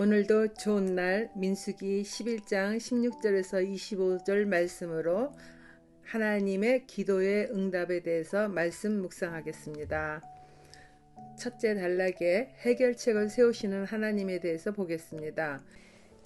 오늘도 좋은 날 민수기 11장 16절에서 25절 말씀으로 하나님의 기도의 응답에 대해서 말씀 묵상하겠습니다. 첫째 단락에 해결책을 세우시는 하나님에 대해서 보겠습니다.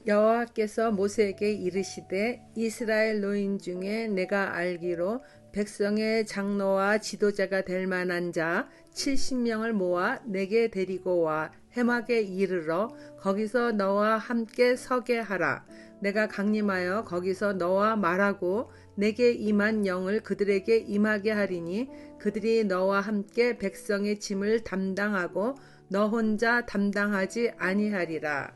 여호와께서 모세에게 이르시되 이스라엘 노인 중에 내가 알기로 백성의 장로와 지도자가 될 만한 자 70명을 모아 내게 데리고 와 해막에 이르러 거기서 너와 함께 서게 하라. 내가 강림하여 거기서 너와 말하고 내게 임한 영을 그들에게 임하게 하리니 그들이 너와 함께 백성의 짐을 담당하고 너 혼자 담당하지 아니하리라.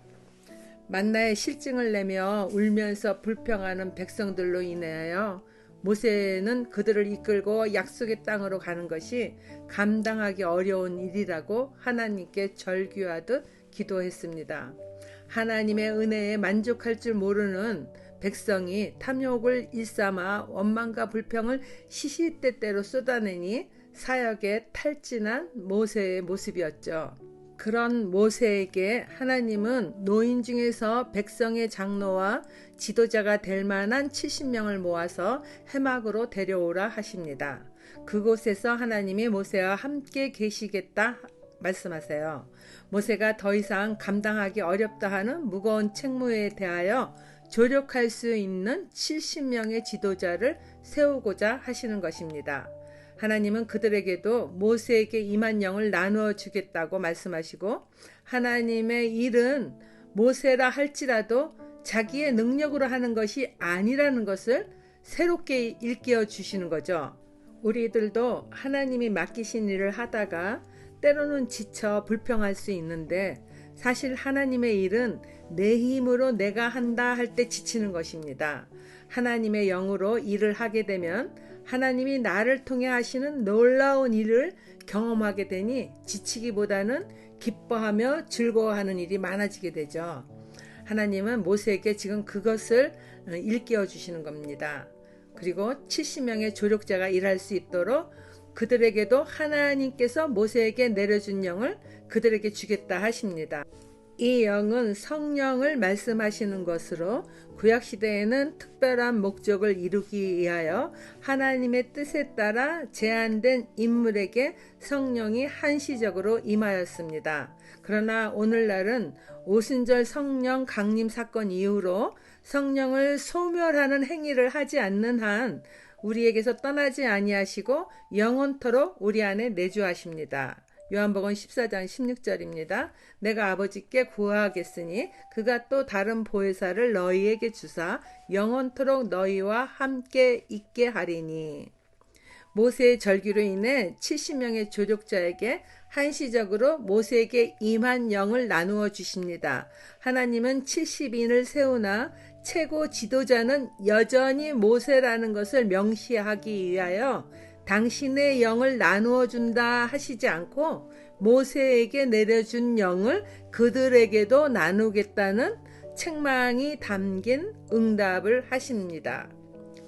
만나의 실증을 내며 울면서 불평하는 백성들로 인하여 모세는 그들을 이끌고 약속의 땅으로 가는 것이 감당하기 어려운 일이라고 하나님께 절규하듯 기도했습니다. 하나님의 은혜에 만족할 줄 모르는 백성이 탐욕을 일삼아 원망과 불평을 시시때때로 쏟아내니 사역에 탈진한 모세의 모습이었죠. 그런 모세에게 하나님은 노인 중에서 백성의 장로와 지도자가 될 만한 70명을 모아서 해막으로 데려오라 하십니다. 그곳에서 하나님이 모세와 함께 계시겠다 말씀하세요. 모세가 더 이상 감당하기 어렵다 하는 무거운 책무에 대하여 조력할 수 있는 70명의 지도자를 세우고자 하시는 것입니다. 하나님은 그들에게도 모세에게 임한 영을 나누어 주겠다고 말씀하시고 하나님의 일은 모세라 할지라도 자기의 능력으로 하는 것이 아니라는 것을 새롭게 일깨워 주시는 거죠. 우리들도 하나님이 맡기신 일을 하다가 때로는 지쳐 불평할 수 있는데 사실 하나님의 일은 내 힘으로 내가 한다 할 때 지치는 것입니다. 하나님의 영으로 일을 하게 되면 하나님이 나를 통해 하시는 놀라운 일을 경험하게 되니 지치기보다는 기뻐하며 즐거워하는 일이 많아지게 되죠. 하나님은 모세에게 지금 그것을 일깨워 주시는 겁니다. 그리고 70명의 조력자가 일할 수 있도록 그들에게도 하나님께서 모세에게 내려준 영을 그들에게 주겠다 하십니다. 이 영은 성령을 말씀하시는 것으로 구약시대에는 특별한 목적을 이루기 위하여 하나님의 뜻에 따라 제한된 인물에게 성령이 한시적으로 임하였습니다. 그러나 오늘날은 오순절 성령 강림 사건 이후로 성령을 소멸하는 행위를 하지 않는 한 우리에게서 떠나지 아니하시고 영원토록 우리 안에 내주하십니다. 요한복음 14장 16절입니다. 내가 아버지께 구하겠으니 그가 또 다른 보혜사를 너희에게 주사 영원토록 너희와 함께 있게 하리니. 모세의 절규로 인해 70명의 조력자에게 한시적으로 모세에게 임한 영을 나누어 주십니다. 하나님은 70인을 세우나 최고 지도자는 여전히 모세라는 것을 명시하기 위하여 당신의 영을 나누어 준다 하시지 않고 모세에게 내려준 영을 그들에게도 나누겠다는 책망이 담긴 응답을 하십니다.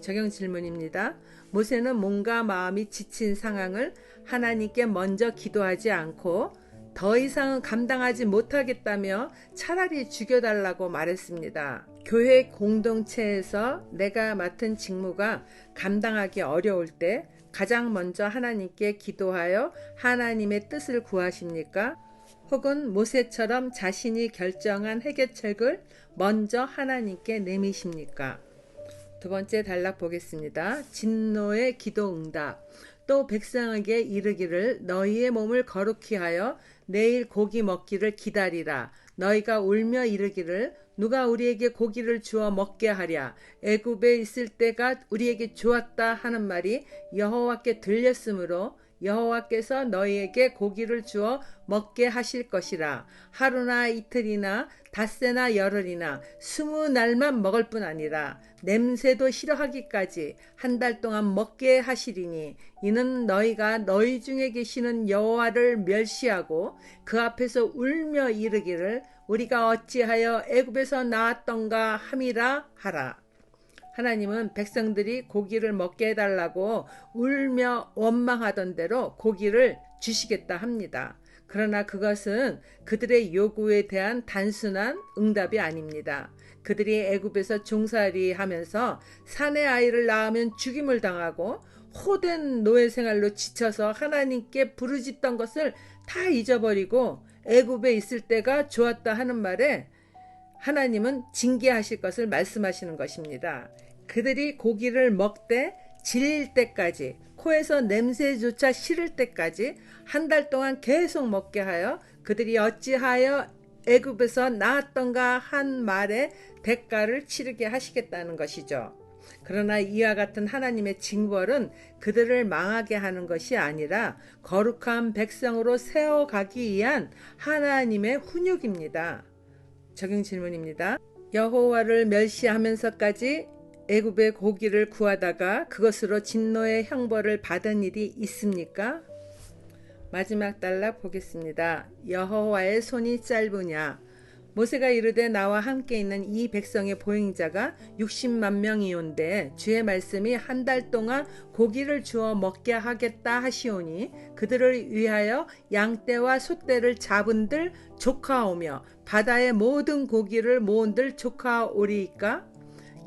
적용 질문입니다. 모세는 몸과 마음이 지친 상황을 하나님께 먼저 기도하지 않고 더 이상은 감당하지 못하겠다며 차라리 죽여달라고 말했습니다. 교회 공동체에서 내가 맡은 직무가 감당하기 어려울 때 가장 먼저 하나님께 기도하여 하나님의 뜻을 구하십니까? 혹은 모세처럼 자신이 결정한 해결책을 먼저 하나님께 내미십니까? 두 번째 단락 보겠습니다. 진노의 기도 응답. 또 백성에게 이르기를 너희의 몸을 거룩히 하여 내일 고기 먹기를 기다리라. 너희가 울며 이르기를 누가 우리에게 고기를 주어 먹게 하랴. 애굽에 있을 때가 우리에게 좋았다 하는 말이 여호와께 들렸으므로 여호와께서 너희에게 고기를 주어 먹게 하실 것이라. 하루나 이틀이나 닷새나 열흘이나 20날만 먹을 뿐 아니라 냄새도 싫어하기까지 한 달 동안 먹게 하시리니 이는 너희가 너희 중에 계시는 여호와를 멸시하고 그 앞에서 울며 이르기를 우리가 어찌하여 애굽에서 나왔던가 함이라 하라. 하나님은 백성들이 고기를 먹게 해달라고 울며 원망하던 대로 고기를 주시겠다 합니다. 그러나 그것은 그들의 요구에 대한 단순한 응답이 아닙니다. 그들이 애굽에서 종살이 하면서 사내 아이를 낳으면 죽임을 당하고 호된 노예 생활로 지쳐서 하나님께 부르짖던 것을 다 잊어버리고 애굽에 있을 때가 좋았다 하는 말에 하나님은 징계하실 것을 말씀하시는 것입니다. 그들이 고기를 먹되 질릴 때까지, 코에서 냄새조차 싫을 때까지 한 달 동안 계속 먹게 하여 그들이 어찌하여 애굽에서 나았던가 한 말에 대가를 치르게 하시겠다는 것이죠. 그러나 이와 같은 하나님의 징벌은 그들을 망하게 하는 것이 아니라 거룩한 백성으로 세워가기 위한 하나님의 훈육입니다. 적용 질문입니다. 여호와를 멸시하면서까지 애굽의 고기를 구하다가 그것으로 진노의 형벌을 받은 일이 있습니까? 마지막 단락 보겠습니다. 여호와의 손이 짧으냐? 모세가 이르되 나와 함께 있는 이 백성의 보행자가 60만 명이온데 주의 말씀이 한 달 동안 고기를 주어 먹게 하겠다 하시오니 그들을 위하여 양떼와 소떼를 잡은들 조카오며 바다의 모든 고기를 모은들 조카오리이까?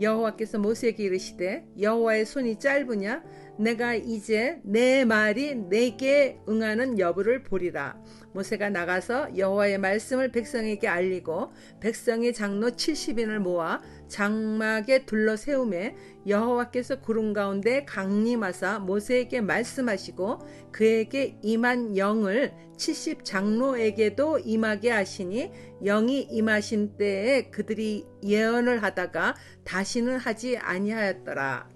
여호와께서 모세에게 이르시되 여호와의 손이 짧으냐? 내가 이제 내 말이 내게 응하는 여부를 보리라. 모세가 나가서 여호와의 말씀을 백성에게 알리고 백성의 장로 70인을 모아 장막에 둘러 세우매 여호와께서 구름 가운데 강림하사 모세에게 말씀하시고 그에게 임한 영을 70 장로에게도 임하게 하시니 영이 임하신 때에 그들이 예언을 하다가 다시는 하지 아니하였더라.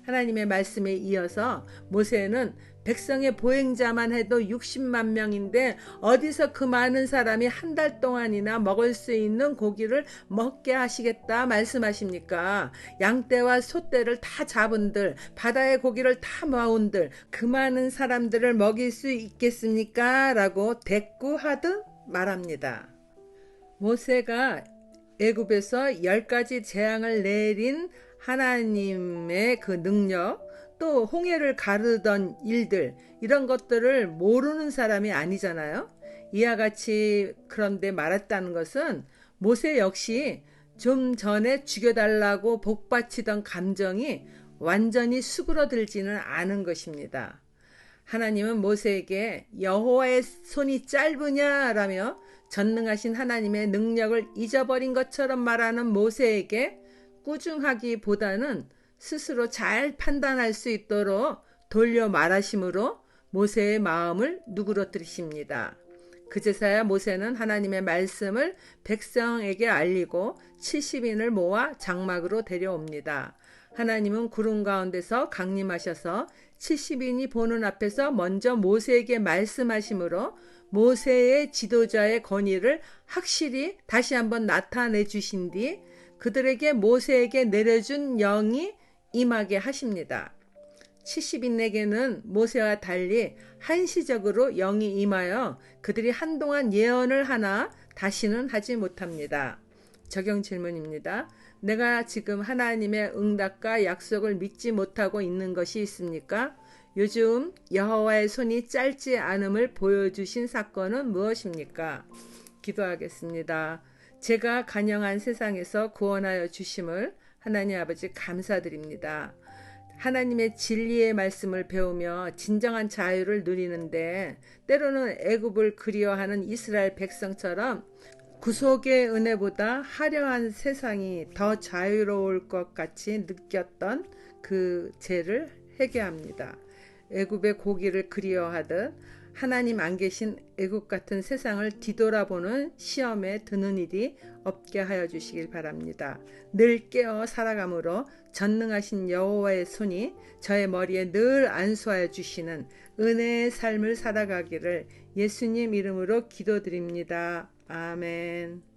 하나님의 말씀에 이어서 모세는 백성의 보행자만 해도 60만 명인데 어디서 그 많은 사람이 한 달 동안이나 먹을 수 있는 고기를 먹게 하시겠다 말씀하십니까? 양떼와 소떼를 다 잡은들, 바다의 고기를 다 모은들 그 많은 사람들을 먹일 수 있겠습니까? 라고 대꾸하듯 말합니다. 모세가 애굽에서 10가지 재앙을 내린 하나님의 그 능력, 또 홍해를 가르던 일들, 이런 것들을 모르는 사람이 아니잖아요. 이와 같이 그런데 말했다는 것은 모세 역시 좀 전에 죽여달라고 복받치던 감정이 완전히 수그러들지는 않은 것입니다. 하나님은 모세에게 여호와의 손이 짧으냐라며 전능하신 하나님의 능력을 잊어버린 것처럼 말하는 모세에게 꾸중하기보다는 스스로 잘 판단할 수 있도록 돌려 말하심으로 모세의 마음을 누그러뜨리십니다. 그제서야 모세는 하나님의 말씀을 백성에게 알리고 70인을 모아 장막으로 데려옵니다. 하나님은 구름 가운데서 강림하셔서 70인이 보는 앞에서 먼저 모세에게 말씀하심으로 모세의 지도자의 권위를 확실히 다시 한번 나타내 주신 뒤 그들에게 모세에게 내려준 영이 임하게 하십니다. 70인에게는 모세와 달리 한시적으로 영이 임하여 그들이 한동안 예언을 하나 다시는 하지 못합니다. 적용 질문입니다. 내가 지금 하나님의 응답과 약속을 믿지 못하고 있는 것이 있습니까? 요즘 여호와의 손이 짧지 않음을 보여주신 사건은 무엇입니까? 기도하겠습니다. 제가 간영한 세상에서 구원하여 주심을 하나님 아버지 감사드립니다. 하나님의 진리의 말씀을 배우며 진정한 자유를 누리는데 때로는 애굽을 그리워하는 이스라엘 백성처럼 구속의 은혜보다 화려한 세상이 더 자유로울 것 같이 느꼈던 그 죄를 회개합니다. 애굽의 고기를 그리워하듯 하나님 안 계신 애굽 같은 세상을 뒤돌아보는 시험에 드는 일이 없게 하여 주시길 바랍니다. 늘 깨어 살아감으로 전능하신 여호와의 손이 저의 머리에 늘 안수하여 주시는 은혜의 삶을 살아가기를 예수님 이름으로 기도드립니다. 아멘.